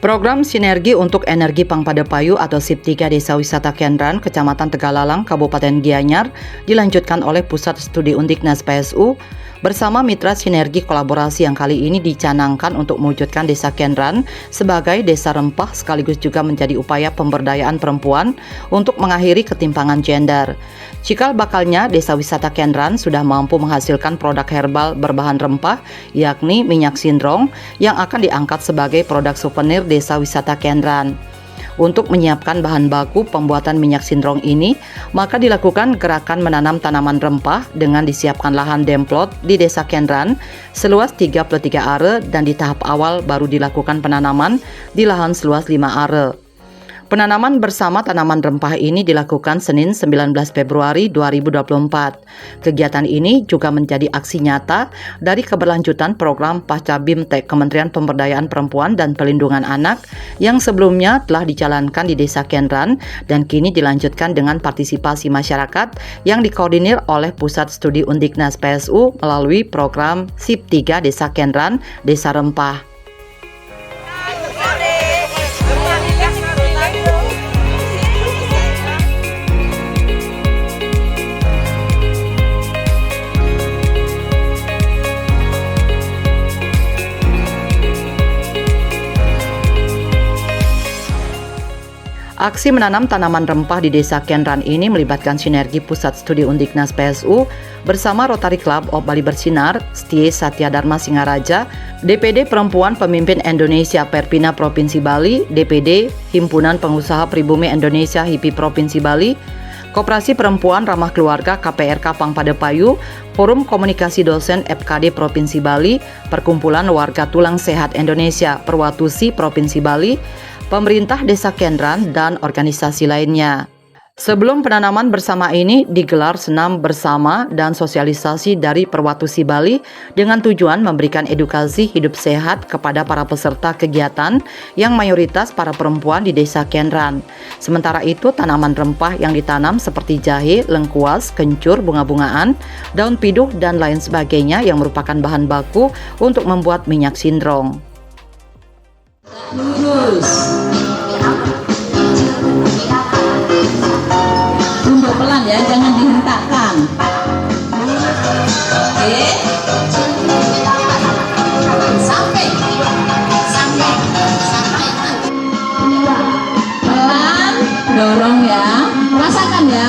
Program Sinergi untuk Energi Pangpadepayu atau SIP 3 Desa Wisata Kendran, Kecamatan Tegalalang, Kabupaten Gianyar, dilanjutkan oleh Pusat Studi Undiknas PSU bersama mitra sinergi kolaborasi yang kali ini dicanangkan untuk mewujudkan Desa Kendran sebagai desa rempah sekaligus juga menjadi upaya pemberdayaan perempuan untuk mengakhiri ketimpangan gender. Cikal bakalnya, Desa Wisata Kendran sudah mampu menghasilkan produk herbal berbahan rempah, yakni minyak sindrong, yang akan diangkat sebagai produk souvenir Desa Wisata Kendran. Untuk menyiapkan bahan baku pembuatan minyak sindrong ini, maka dilakukan gerakan menanam tanaman rempah dengan disiapkan lahan demplot di Desa Kendran seluas 33 are dan di tahap awal baru dilakukan penanaman di lahan seluas 5 are. Penanaman bersama tanaman rempah ini dilakukan Senin 19 Februari 2024. Kegiatan ini juga menjadi aksi nyata dari keberlanjutan program Pasca BIMTEK Kementerian Pemberdayaan Perempuan dan Pelindungan Anak yang sebelumnya telah dijalankan di Desa Kendran dan kini dilanjutkan dengan partisipasi masyarakat yang dikoordinir oleh Pusat Studi Undiknas PSU melalui program SIP 3 Desa Kendran, Desa Rempah. Aksi menanam tanaman rempah di Desa Kendran ini melibatkan sinergi Pusat Studi Undiknas PSU bersama Rotary Club of Bali Bersinar, Setie Satya Dharma Singaraja, DPD Perempuan Pemimpin Indonesia Perpina Provinsi Bali, DPD Himpunan Pengusaha Pribumi Indonesia HIPI Provinsi Bali, Koperasi Perempuan Ramah Keluarga KPRK Pangpadepayu, Forum Komunikasi Dosen FKD Provinsi Bali, Perkumpulan Warga Tulang Sehat Indonesia Perwatusi Provinsi Bali, pemerintah Desa Kendran, dan organisasi lainnya. Sebelum penanaman bersama ini digelar senam bersama dan sosialisasi dari Perwatusi Bali dengan tujuan memberikan edukasi hidup sehat kepada para peserta kegiatan yang mayoritas para perempuan di Desa Kendran. Sementara itu tanaman rempah yang ditanam seperti jahe, lengkuas, kencur, bunga-bungaan, daun piduh, dan lain sebagainya yang merupakan bahan baku untuk membuat minyak sindrong. Lurus, tunduk pelan ya, jangan dihentakkan. Oke, sampai pelan, dorong ya, rasakan ya.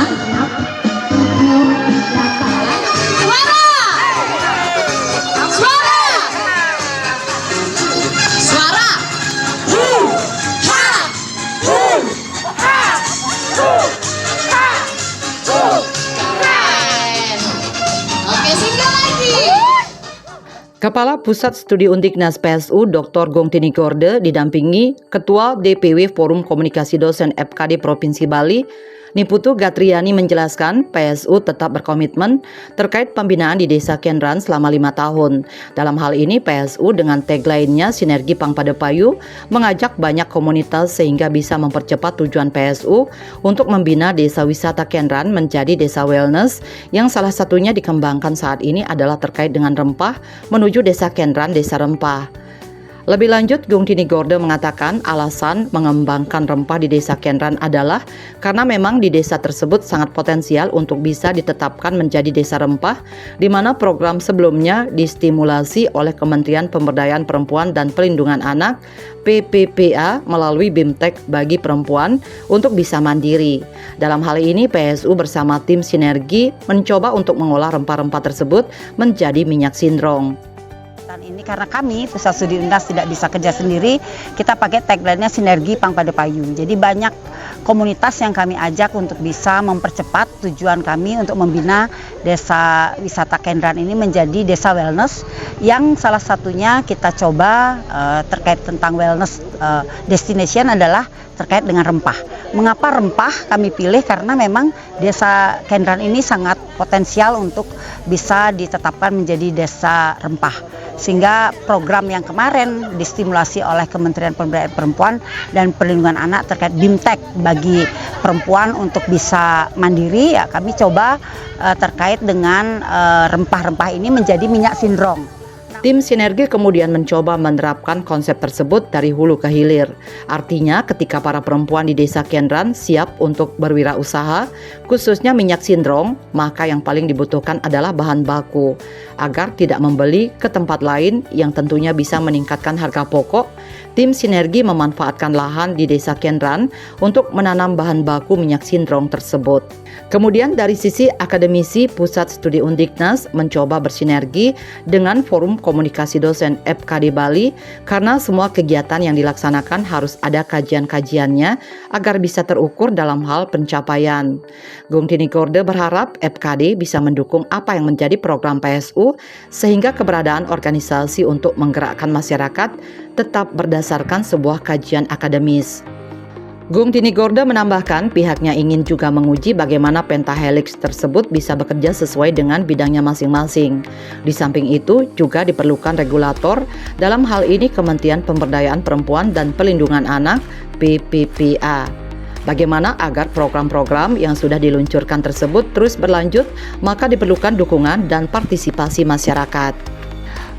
Kepala Pusat Studi Undiknas PSU Dr. Gong Tinigorde didampingi Ketua DPW Forum Komunikasi Dosen FKD Provinsi Bali, Niputu Gatriani menjelaskan PSU tetap berkomitmen terkait pembinaan di Desa Kendran selama 5 tahun. Dalam hal ini PSU dengan tagline-nya Sinergi Pangpadepayu mengajak banyak komunitas sehingga bisa mempercepat tujuan PSU untuk membina Desa Wisata Kendran menjadi desa wellness yang salah satunya dikembangkan saat ini adalah terkait dengan rempah menuju Desa Kendran, Desa Rempah. Lebih lanjut, Gong Tinigorde mengatakan alasan mengembangkan rempah di Desa Kendran adalah karena memang di desa tersebut sangat potensial untuk bisa ditetapkan menjadi desa rempah, di mana program sebelumnya distimulasi oleh Kementerian Pemberdayaan Perempuan dan Pelindungan Anak PPPA melalui BIMTEK bagi perempuan untuk bisa mandiri. Dalam hal ini PSU bersama tim sinergi mencoba untuk mengolah rempah-rempah tersebut menjadi minyak sindrong. Ini karena kami Pusat Studi Undiknas tidak bisa kerja sendiri, kita pakai tagline-nya Sinergi Pangpadepayu. Jadi banyak komunitas yang kami ajak untuk bisa mempercepat tujuan kami untuk membina Desa Wisata Kendran ini menjadi desa wellness yang salah satunya kita coba terkait tentang wellness destination adalah terkait dengan rempah. Mengapa rempah kami pilih? Karena memang Desa Kendran ini sangat potensial untuk bisa ditetapkan menjadi desa rempah. Sehingga program yang kemarin distimulasi oleh Kementerian Pemberdayaan Perempuan dan Perlindungan Anak terkait BIMTEK bagi perempuan untuk bisa mandiri, ya kami coba terkait dengan rempah-rempah ini menjadi minyak sindrong. Tim Sinergi kemudian mencoba menerapkan konsep tersebut dari hulu ke hilir. Artinya ketika para perempuan di Desa Kendran siap untuk berwirausaha, khususnya minyak sindrong, maka yang paling dibutuhkan adalah bahan baku, agar tidak membeli ke tempat lain yang tentunya bisa meningkatkan harga pokok. Tim Sinergi memanfaatkan lahan di Desa Kendran untuk menanam bahan baku minyak sindrong tersebut. Kemudian dari sisi akademisi, Pusat Studi Undiknas mencoba bersinergi dengan Forum Komunikasi Dosen FKD Bali karena semua kegiatan yang dilaksanakan harus ada kajian-kajiannya agar bisa terukur dalam hal pencapaian. Gung Tini Gorde berharap FKD bisa mendukung apa yang menjadi program PSU sehingga keberadaan organisasi untuk menggerakkan masyarakat tetap berdasarkan sebuah kajian akademis. Gung Tini Gorde menambahkan pihaknya ingin juga menguji bagaimana pentahelix tersebut bisa bekerja sesuai dengan bidangnya masing-masing. Di samping itu juga diperlukan regulator, dalam hal ini Kementerian Pemberdayaan Perempuan dan Pelindungan Anak (PPPA). Bagaimana agar program-program yang sudah diluncurkan tersebut terus berlanjut, maka diperlukan dukungan dan partisipasi masyarakat.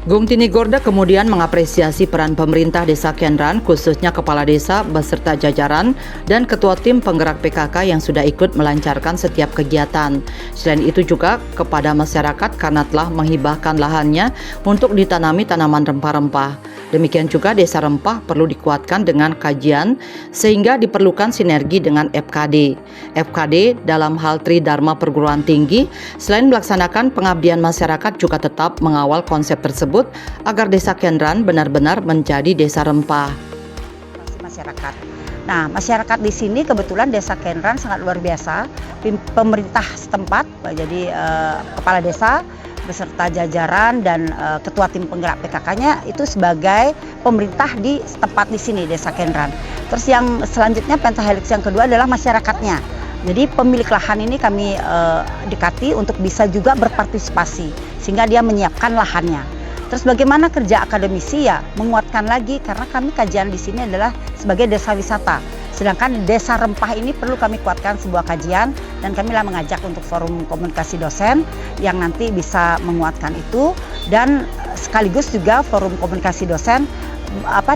Gung Tini Gorde kemudian mengapresiasi peran pemerintah Desa Kendran, khususnya Kepala Desa beserta jajaran dan Ketua Tim Penggerak PKK yang sudah ikut melancarkan setiap kegiatan. Selain itu juga kepada masyarakat karena telah menghibahkan lahannya untuk ditanami tanaman rempah-rempah. Demikian juga Desa Rempah perlu dikuatkan dengan kajian sehingga diperlukan sinergi dengan FKD. FKD dalam hal Tridharma Perguruan Tinggi selain melaksanakan pengabdian masyarakat juga tetap mengawal konsep tersebut agar Desa Kendran benar-benar menjadi desa rempah. Masyarakat. Nah, masyarakat di sini kebetulan Desa Kendran sangat luar biasa. Pemerintah setempat, jadi kepala desa beserta jajaran dan ketua tim penggerak PKK-nya itu sebagai pemerintah di setempat di sini Desa Kendran. Terus yang selanjutnya pentahelix yang kedua adalah masyarakatnya. Jadi pemilik lahan ini kami dekati untuk bisa juga berpartisipasi sehingga dia menyiapkan lahannya. Terus bagaimana kerja akademisi ya menguatkan lagi karena kami kajian di sini adalah sebagai desa wisata. Sedangkan Desa Rempah ini perlu kami kuatkan sebuah kajian dan kami lah mengajak untuk Forum Komunikasi Dosen yang nanti bisa menguatkan itu dan sekaligus juga Forum Komunikasi Dosen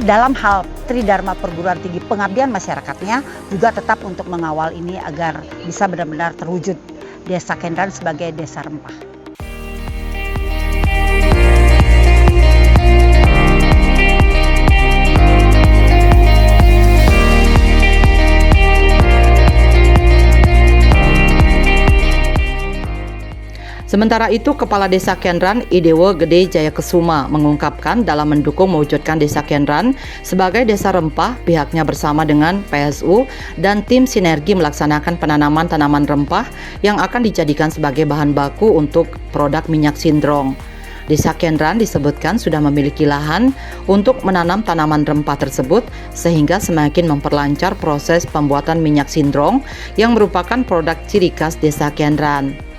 dalam hal Tridharma Perguruan Tinggi pengabdian masyarakatnya juga tetap untuk mengawal ini agar bisa benar-benar terwujud Desa Kendran sebagai Desa Rempah. Sementara itu, Kepala Desa Kendran Idewo Gede Jayakesuma mengungkapkan dalam mendukung mewujudkan Desa Kendran sebagai desa rempah, pihaknya bersama dengan PSU dan tim sinergi melaksanakan penanaman tanaman rempah yang akan dijadikan sebagai bahan baku untuk produk minyak sindrong. Desa Kendran disebutkan sudah memiliki lahan untuk menanam tanaman rempah tersebut sehingga semakin memperlancar proses pembuatan minyak sindrong yang merupakan produk ciri khas Desa Kendran.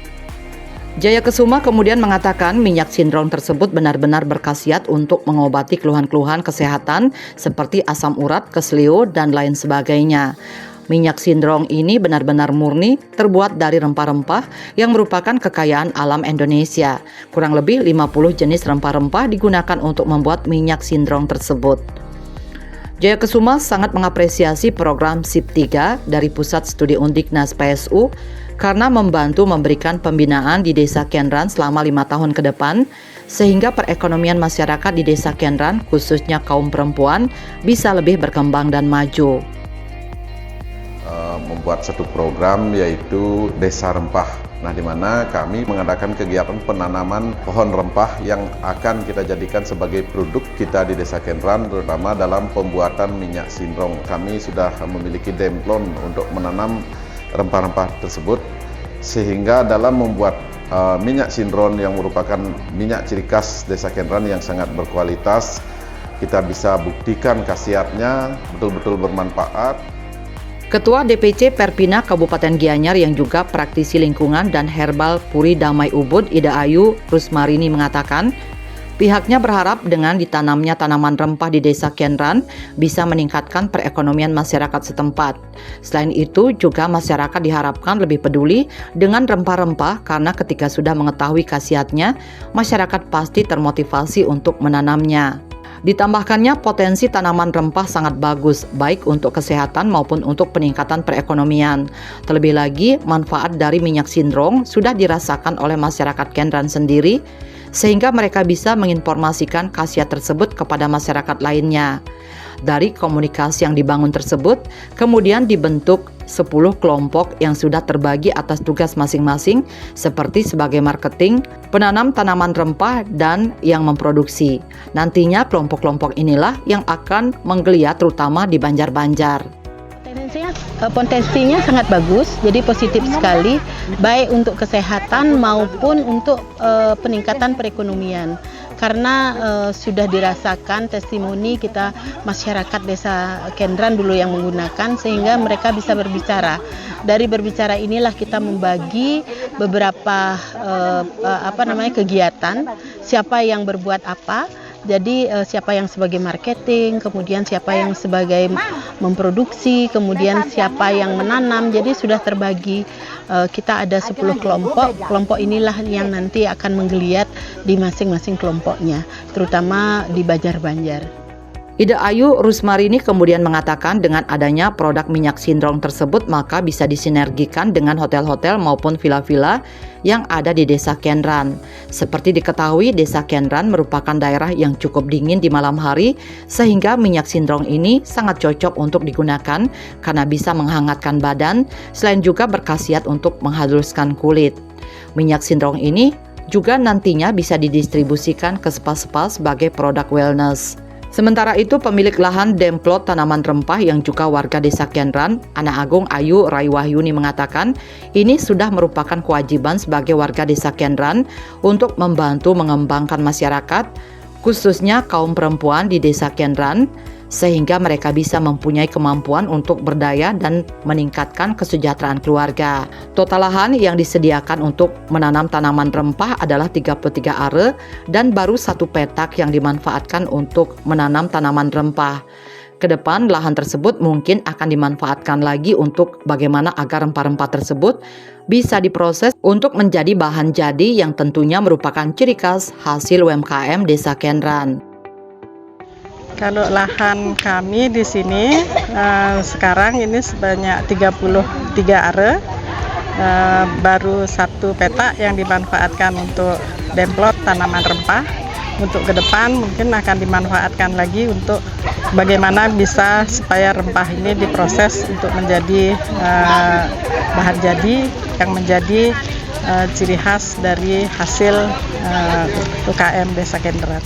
Jayakesuma kemudian mengatakan minyak sindrong tersebut benar-benar berkhasiat untuk mengobati keluhan-keluhan kesehatan seperti asam urat, keselio, dan lain sebagainya. Minyak sindrong ini benar-benar murni terbuat dari rempah-rempah yang merupakan kekayaan alam Indonesia. Kurang lebih 50 jenis rempah-rempah digunakan untuk membuat minyak sindrong tersebut. Jayakesuma sangat mengapresiasi program SIP 3 dari Pusat Studi Undiknas PSU karena membantu memberikan pembinaan di Desa Kendran selama 5 tahun ke depan sehingga perekonomian masyarakat di Desa Kendran khususnya kaum perempuan bisa lebih berkembang dan maju. Membuat satu program yaitu Desa Rempah. Nah, di mana kami mengadakan kegiatan penanaman pohon rempah yang akan kita jadikan sebagai produk kita di Desa Kendran, terutama dalam pembuatan minyak sindrong. Kami sudah memiliki demplon untuk menanam rempah-rempah tersebut, sehingga dalam membuat minyak sindrong yang merupakan minyak ciri khas Desa Kendran yang sangat berkualitas, kita bisa buktikan khasiatnya betul-betul bermanfaat. Ketua DPC Perpina Kabupaten Gianyar yang juga praktisi lingkungan dan herbal Puri Damai Ubud Ida Ayu Rusmarini mengatakan, Pihaknya berharap dengan ditanamnya tanaman rempah di Desa Kenran bisa meningkatkan perekonomian masyarakat setempat. Selain itu, juga masyarakat diharapkan lebih peduli dengan rempah-rempah karena ketika sudah mengetahui khasiatnya, masyarakat pasti termotivasi untuk menanamnya. Ditambahkannya potensi tanaman rempah sangat bagus, baik untuk kesehatan maupun untuk peningkatan perekonomian. Terlebih lagi, manfaat dari minyak sindrong sudah dirasakan oleh masyarakat Kenran sendiri, sehingga mereka bisa menginformasikan khasiat tersebut kepada masyarakat lainnya. Dari komunikasi yang dibangun tersebut, kemudian dibentuk 10 kelompok yang sudah terbagi atas tugas masing-masing seperti sebagai marketing, penanam tanaman rempah, dan yang memproduksi. Nantinya kelompok-kelompok inilah yang akan menggeliat terutama di Banjar-Banjar. Potensinya sangat bagus, jadi positif sekali, baik untuk kesehatan maupun untuk peningkatan perekonomian. Karena sudah dirasakan testimoni kita masyarakat Desa Kenran dulu yang menggunakan, sehingga mereka bisa berbicara. Dari berbicara inilah kita membagi beberapa kegiatan, siapa yang berbuat apa. Jadi siapa yang sebagai marketing, kemudian siapa yang sebagai memproduksi, kemudian siapa yang menanam. Jadi sudah terbagi, kita ada 10 kelompok. Kelompok inilah yang nanti akan menggeliat di masing-masing kelompoknya, terutama di Banjar-Banjar. Ida Ayu Rusmarini kemudian mengatakan dengan adanya produk minyak sindrong tersebut maka bisa disinergikan dengan hotel-hotel maupun villa-villa yang ada di Desa Kenran. Seperti diketahui, Desa Kenran merupakan daerah yang cukup dingin di malam hari, sehingga minyak sindrong ini sangat cocok untuk digunakan karena bisa menghangatkan badan, selain juga berkhasiat untuk menghaluskan kulit. Minyak sindrong ini juga nantinya bisa didistribusikan ke spa-spa sebagai produk wellness. Sementara itu, pemilik lahan demplot tanaman rempah yang juga warga Desa Kenran, Ana Agung Ayu Raiwahyuni mengatakan, ini sudah merupakan kewajiban sebagai warga Desa Kenran untuk membantu mengembangkan masyarakat, khususnya kaum perempuan di Desa Kenran, sehingga mereka bisa mempunyai kemampuan untuk berdaya dan meningkatkan kesejahteraan keluarga. Total lahan yang disediakan untuk menanam tanaman rempah adalah 33 are dan baru 1 petak yang dimanfaatkan untuk menanam tanaman rempah. Kedepan lahan tersebut mungkin akan dimanfaatkan lagi untuk bagaimana agar rempah-rempah tersebut bisa diproses untuk menjadi bahan jadi yang tentunya merupakan ciri khas hasil UMKM Desa Kenran. Kalau lahan kami di sini sekarang ini sebanyak 33 are, baru 1 petak yang dimanfaatkan untuk demplot tanaman rempah. Untuk ke depan mungkin akan dimanfaatkan lagi untuk bagaimana bisa supaya rempah ini diproses untuk menjadi bahan jadi yang menjadi ciri khas dari hasil UKM Desa Kenran.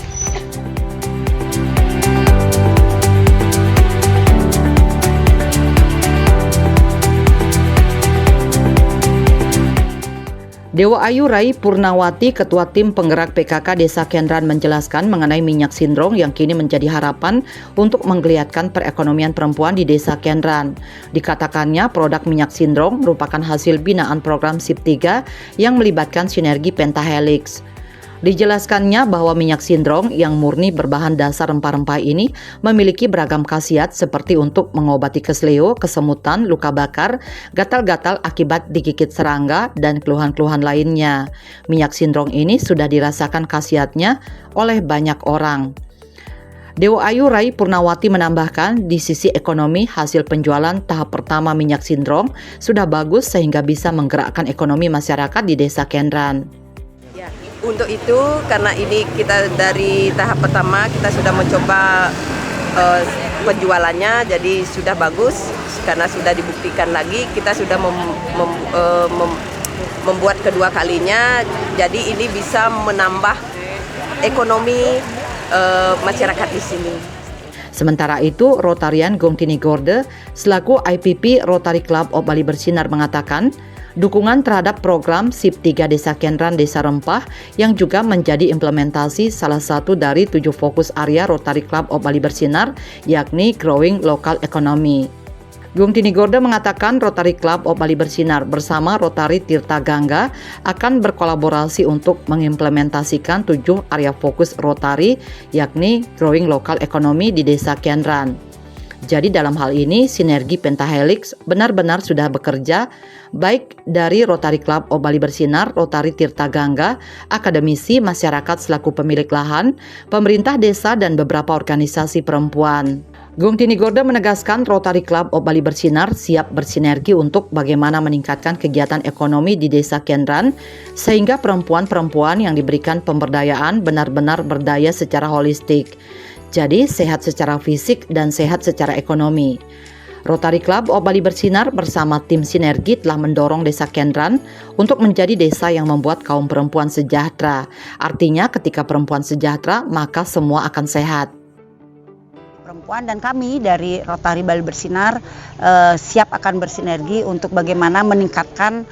Dewa Ayu Rai Purnawati, Ketua Tim Penggerak PKK Desa Kenran menjelaskan mengenai minyak sindrong yang kini menjadi harapan untuk menggeliatkan perekonomian perempuan di Desa Kenran. Dikatakannya produk minyak sindrong merupakan hasil binaan program SIP 3 yang melibatkan sinergi Pentahelix. Dijelaskannya bahwa minyak sindrong yang murni berbahan dasar rempah-rempah ini memiliki beragam khasiat seperti untuk mengobati kesleo, kesemutan, luka bakar, gatal-gatal akibat digigit serangga, dan keluhan-keluhan lainnya. Minyak sindrong ini sudah dirasakan khasiatnya oleh banyak orang. Dewa Ayu Rai Purnawati menambahkan di sisi ekonomi hasil penjualan tahap pertama minyak sindrong sudah bagus sehingga bisa menggerakkan ekonomi masyarakat di Desa Kenran. Untuk itu, karena ini kita dari tahap pertama kita sudah mencoba penjualannya, jadi sudah bagus karena sudah dibuktikan lagi kita sudah membuat kedua kalinya, jadi ini bisa menambah ekonomi masyarakat di sini. Sementara itu, Rotarian Gongtini Gorde selaku IPP Rotary Club of Bali Bersinar mengatakan, dukungan terhadap program SIP 3 Desa Kenran Desa Rempah yang juga menjadi implementasi salah satu dari 7 fokus area Rotary Club of Bali Bersinar, yakni Growing Local Economy. Gung Tinigorda mengatakan Rotary Club of Bali Bersinar bersama Rotary Tirta Gangga akan berkolaborasi untuk mengimplementasikan 7 area fokus Rotary, yakni growing local economy di Desa Kenran. Jadi dalam hal ini sinergi Pentahelix benar-benar sudah bekerja baik dari Rotary Club of Bali Bersinar, Rotary Tirta Gangga, akademisi, masyarakat selaku pemilik lahan, pemerintah desa dan beberapa organisasi perempuan. Gung Tinigorda menegaskan Rotary Club of Bali Bersinar siap bersinergi untuk bagaimana meningkatkan kegiatan ekonomi di Desa Kenran sehingga perempuan-perempuan yang diberikan pemberdayaan benar-benar berdaya secara holistik. Jadi sehat secara fisik dan sehat secara ekonomi. Rotary Club of Bali Bersinar bersama tim sinergi telah mendorong Desa Kenran untuk menjadi desa yang membuat kaum perempuan sejahtera. Artinya ketika perempuan sejahtera maka semua akan sehat. Perempuan dan kami dari Rotary Bali Bersinar siap akan bersinergi untuk bagaimana meningkatkan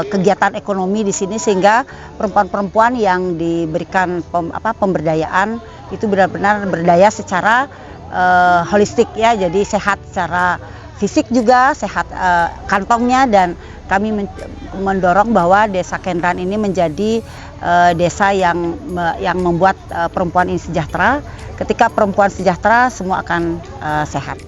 kegiatan ekonomi di sini sehingga perempuan-perempuan yang diberikan pemberdayaan itu benar-benar berdaya secara holistik ya, jadi sehat secara fisik juga, sehat kantongnya, dan kami mendorong bahwa Desa Kenran ini menjadi desa yang membuat perempuan ini sejahtera. Ketika perempuan sejahtera, semua akan sehat.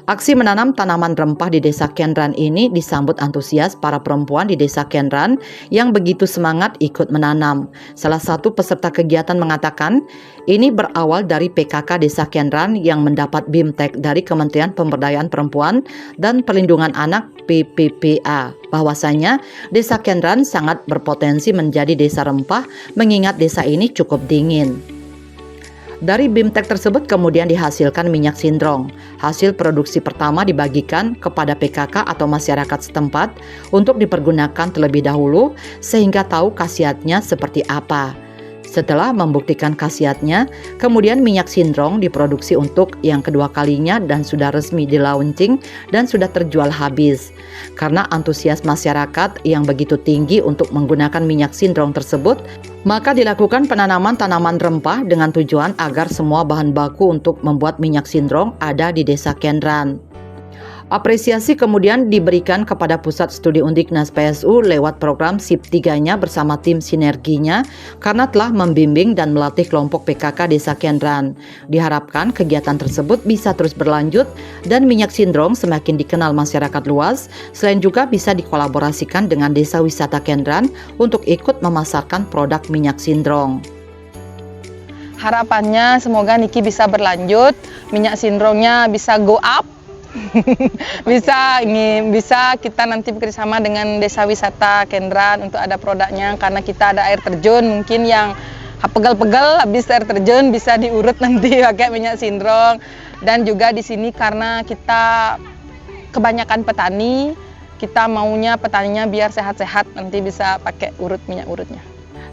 Aksi menanam tanaman rempah di Desa Kenran ini disambut antusias para perempuan di Desa Kenran yang begitu semangat ikut menanam. Salah satu peserta kegiatan mengatakan, ini berawal dari PKK Desa Kenran yang mendapat BIMTEK dari Kementerian Pemberdayaan Perempuan dan Perlindungan Anak PPPA. Bahwasanya Desa Kenran sangat berpotensi menjadi desa rempah mengingat desa ini cukup dingin. Dari BIMTEK tersebut kemudian dihasilkan minyak sindrong. Hasil produksi pertama dibagikan kepada PKK atau masyarakat setempat untuk dipergunakan terlebih dahulu sehingga tahu khasiatnya seperti apa. Setelah membuktikan khasiatnya, kemudian minyak sindrong diproduksi untuk yang kedua kalinya dan sudah resmi di-launching dan sudah terjual habis. Karena antusias masyarakat yang begitu tinggi untuk menggunakan minyak sindrong tersebut, maka dilakukan penanaman tanaman rempah dengan tujuan agar semua bahan baku untuk membuat minyak sindrong ada di Desa Kenran. Apresiasi kemudian diberikan kepada Pusat Studi Undiknas PSU lewat program SIP 3-nya bersama tim sinerginya karena telah membimbing dan melatih kelompok PKK Desa Kenran. Diharapkan kegiatan tersebut bisa terus berlanjut dan minyak sindrong semakin dikenal masyarakat luas, selain juga bisa dikolaborasikan dengan Desa Wisata Kenran untuk ikut memasarkan produk minyak sindrong. Harapannya semoga Niki bisa berlanjut, minyak sindrongnya bisa go up. bisa kita nanti bekerjasama dengan Desa Wisata Kenran untuk ada produknya, karena kita ada air terjun mungkin yang pegel-pegel habis air terjun bisa diurut nanti pakai minyak sindrong. Dan juga di sini karena kita kebanyakan petani, kita maunya petaninya biar sehat-sehat nanti bisa pakai urut minyak urutnya.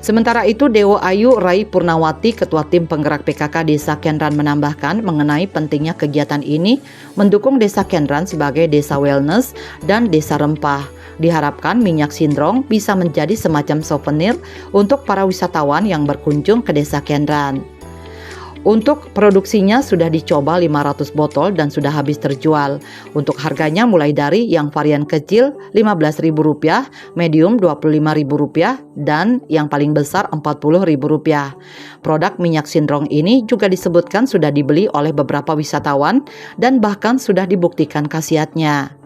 Sementara itu, Dewo Ayu Rai Purnawati, Ketua Tim Penggerak PKK Desa Kenran menambahkan mengenai pentingnya kegiatan ini mendukung Desa Kenran sebagai desa wellness dan desa rempah. Diharapkan minyak sindrong bisa menjadi semacam souvenir untuk para wisatawan yang berkunjung ke Desa Kenran. Untuk produksinya sudah dicoba 500 botol dan sudah habis terjual. Untuk harganya mulai dari yang varian kecil Rp15.000, medium Rp25.000 dan yang paling besar Rp40.000. Produk minyak sindrong ini juga disebutkan sudah dibeli oleh beberapa wisatawan dan bahkan sudah dibuktikan khasiatnya.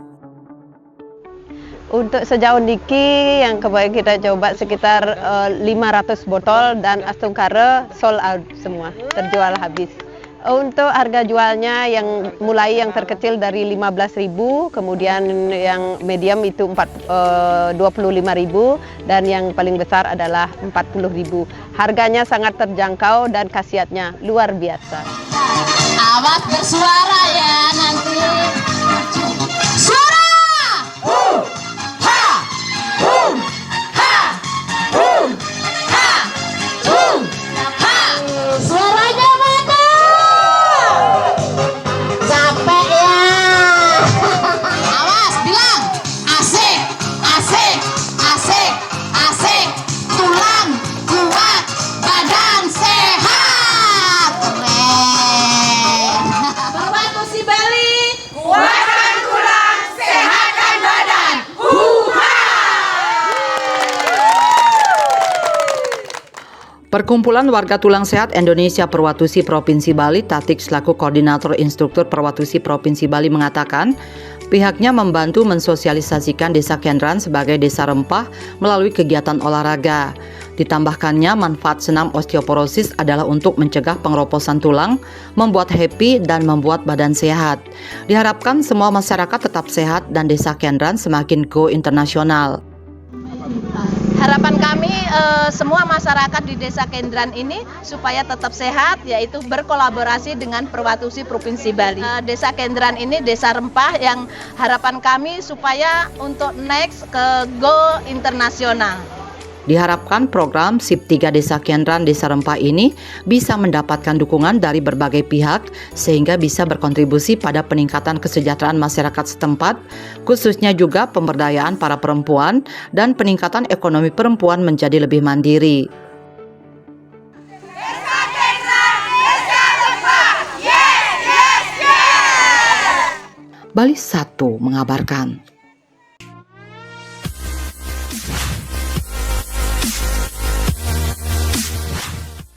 Untuk sejauh Niki yang kemarin kita coba sekitar 500 botol dan Astungkara sold out semua, terjual habis. Untuk harga jualnya yang mulai yang terkecil dari 15.000, kemudian yang medium itu 25.000 dan yang paling besar adalah 40.000. Harganya sangat terjangkau dan khasiatnya luar biasa. Awas bersuara ya nanti. Suara! Suaranya mana? Perkumpulan Warga Tulang Sehat Indonesia Perwatusi Provinsi Bali, Tatik selaku Koordinator Instruktur Perwatusi Provinsi Bali mengatakan, pihaknya membantu mensosialisasikan Desa Kendran sebagai desa rempah melalui kegiatan olahraga. Ditambahkannya, manfaat senam osteoporosis adalah untuk mencegah pengeroposan tulang, membuat happy, dan membuat badan sehat. Diharapkan semua masyarakat tetap sehat dan Desa Kendran semakin go internasional. Harapan kami semua masyarakat di Desa Kendran ini supaya tetap sehat, yaitu berkolaborasi dengan Perwatusi Provinsi Bali. Desa Kendran ini desa rempah yang harapan kami supaya untuk next ke go internasional. Diharapkan program SIP 3 Desa Kendran Desa Rempah ini bisa mendapatkan dukungan dari berbagai pihak sehingga bisa berkontribusi pada peningkatan kesejahteraan masyarakat setempat, khususnya juga pemberdayaan para perempuan dan peningkatan ekonomi perempuan menjadi lebih mandiri. Bali 1 mengabarkan.